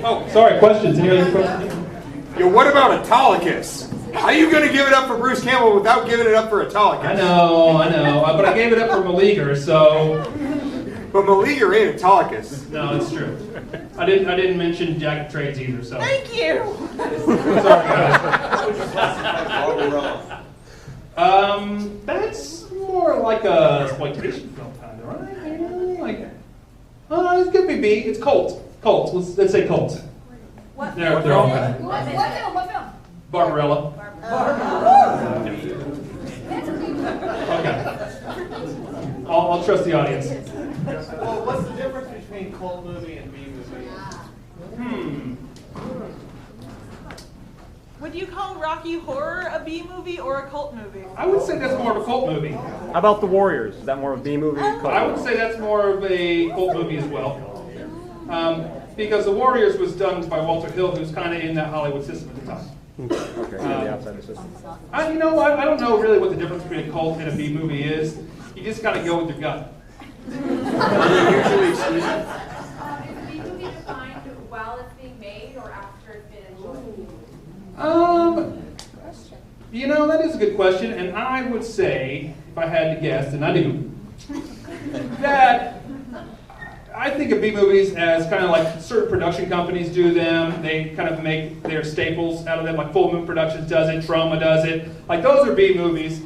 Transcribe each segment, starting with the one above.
Oh, sorry, questions. Any other questions? Yo, what about Autolycus? How are you going to give it up for Bruce Campbell without giving it up for Autolycus? I know, but I gave it up for Meleager, so. But Meleager ain't Autolycus. No, it's true. I didn't mention Jack of Trades either, so. Thank you. Sorry, guys. That's more like a exploitation film, kind of, right? You know, like, it could be B. It's cult. Cult. Let's say cult. What They're all kind of. What film? Barbarella. Okay. I'll trust the audience. Well, what's the difference between cult movie and B movie? Would you call Rocky Horror a B movie or a cult movie? I would say that's more of a cult movie. How about The Warriors? Is that more of a B movie? I would say that's more of a cult movie as well. Because The Warriors was done by Walter Hill, who's kind of in that Hollywood system at the time. Okay, the outside system. I don't know really what the difference between a cult and a B movie is. You just gotta go with your gut. Is a B movie defined while it's being made or after it's been enjoyed? That is a good question, and I would say, if I had to guess, and I do, that I think of B movies as kind of like certain production companies do them. They kind of make their staples out of them, like Full Moon Productions does it, Troma does it. Like those are B movies.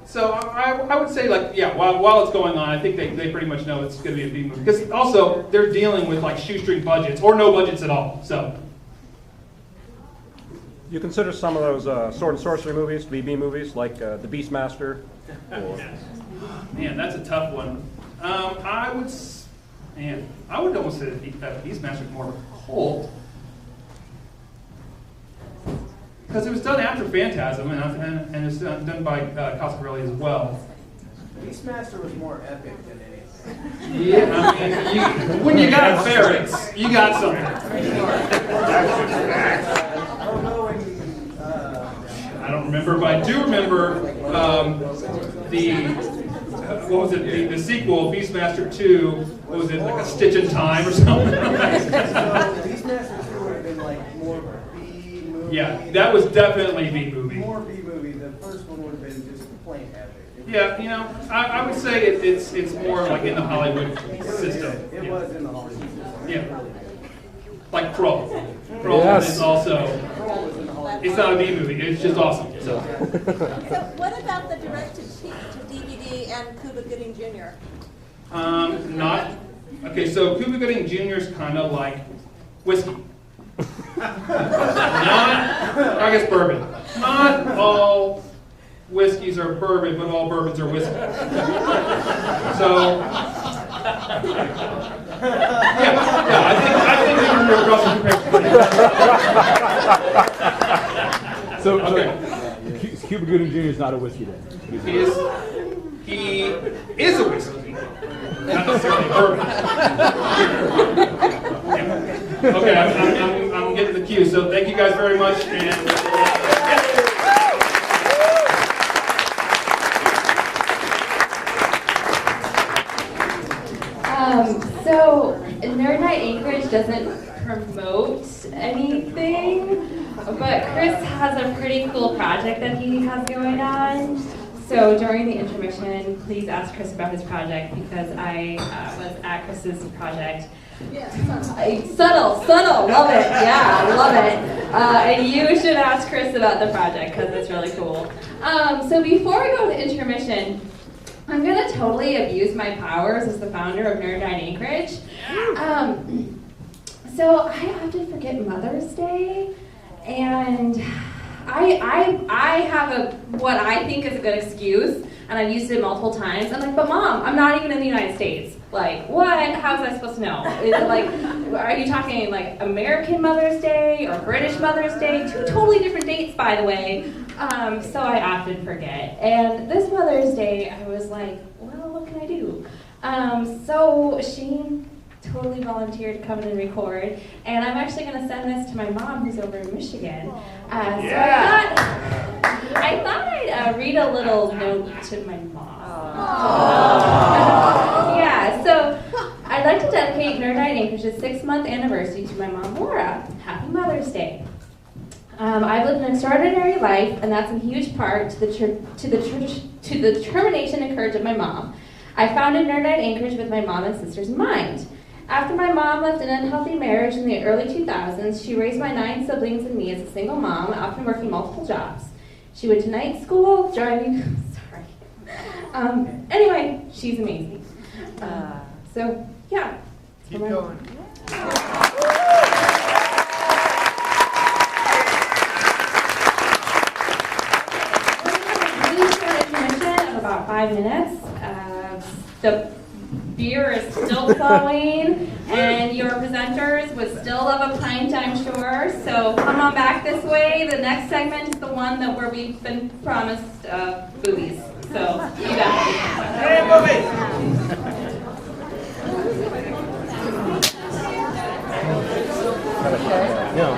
So I would say, like, yeah, while it's going on, I think they pretty much know it's going to be a B movie. Because also, they're dealing with like shoestring budgets or no budgets at all. So. You consider some of those sword and sorcery movies to be B movies, like The Beastmaster? Man, that's a tough one. I would almost say that Beastmaster is more of a cult. Because it was done after Phantasm, and it's done by Coscarelli as well. Beastmaster was more epic than anything. Yeah, I mean, when you got ferrets, you got something. I don't remember, but I do remember what was it? The sequel, Beastmaster 2. What was it, like A Stitch in Time or something? Beastmaster 2 would have been like more B movie. Yeah, that was definitely B movie. More B movie. The first one would have been just plain epic. Yeah, I would say it's more like in the Hollywood system. It was in the Hollywood system. Yeah. Like Krull. Krull is also, it's not a B movie, it's just awesome. So what about the direct-to-DVD and Cuba Gooding Jr.? Okay, so Cuba Gooding Jr. is kind of like whiskey. I guess bourbon. Not all whiskeys are bourbon, but all bourbons are whiskey. So, I think we can draw some comparisons. So, Cuba Gooding Jr. is not a whiskey then? He is a whiskey, not necessarily bourbon. Okay, I'm getting the cue. So thank you guys very much. So Nerd Nite Anchorage doesn't promote anything, but Chris has a pretty cool project that he has going on. So during the intermission, please ask Chris about his project because I was at Chris's project. Yeah, Subtle, love it. Yeah, love it. And you should ask Chris about the project because it's really cool. So before we go to intermission, I'm gonna totally abuse my powers as the founder of Nerd Nite Anchorage. So I often forget Mother's Day, and I have what I think is a good excuse, and I've used it multiple times. I'm like, but Mom, I'm not even in the United States. Like, what? How was I supposed to know? Is it like, are you talking like American Mother's Day or British Mother's Day? Two totally different dates, by the way. So I often forget. And this Mother's Day, I was like, well, what can I do? So she totally volunteered to come in and record. And I'm actually going to send this to my mom, who's over in Michigan. So I thought I'd read a little note to my mom. Yeah, so I'd like to dedicate Nerd Night Anchorage's 6-month anniversary to my mom, Laura. Happy Mother's Day. I've lived an extraordinary life, and that's in huge part to the determination and courage of my mom. I founded Nerd Night Anchorage with my mom and sisters in mind. After my mom left an unhealthy marriage in the early 2000s, she raised my 9 siblings and me as a single mom, often working multiple jobs. She went to night school, driving, anyway, she's amazing. So, yeah. Keep going. Really short intermission of about 5 minutes. The beer is still flowing, and your presenters would still love a pint, I'm sure. So come on back this way. The next segment is the one that where we've been promised boobies. So you got it. No.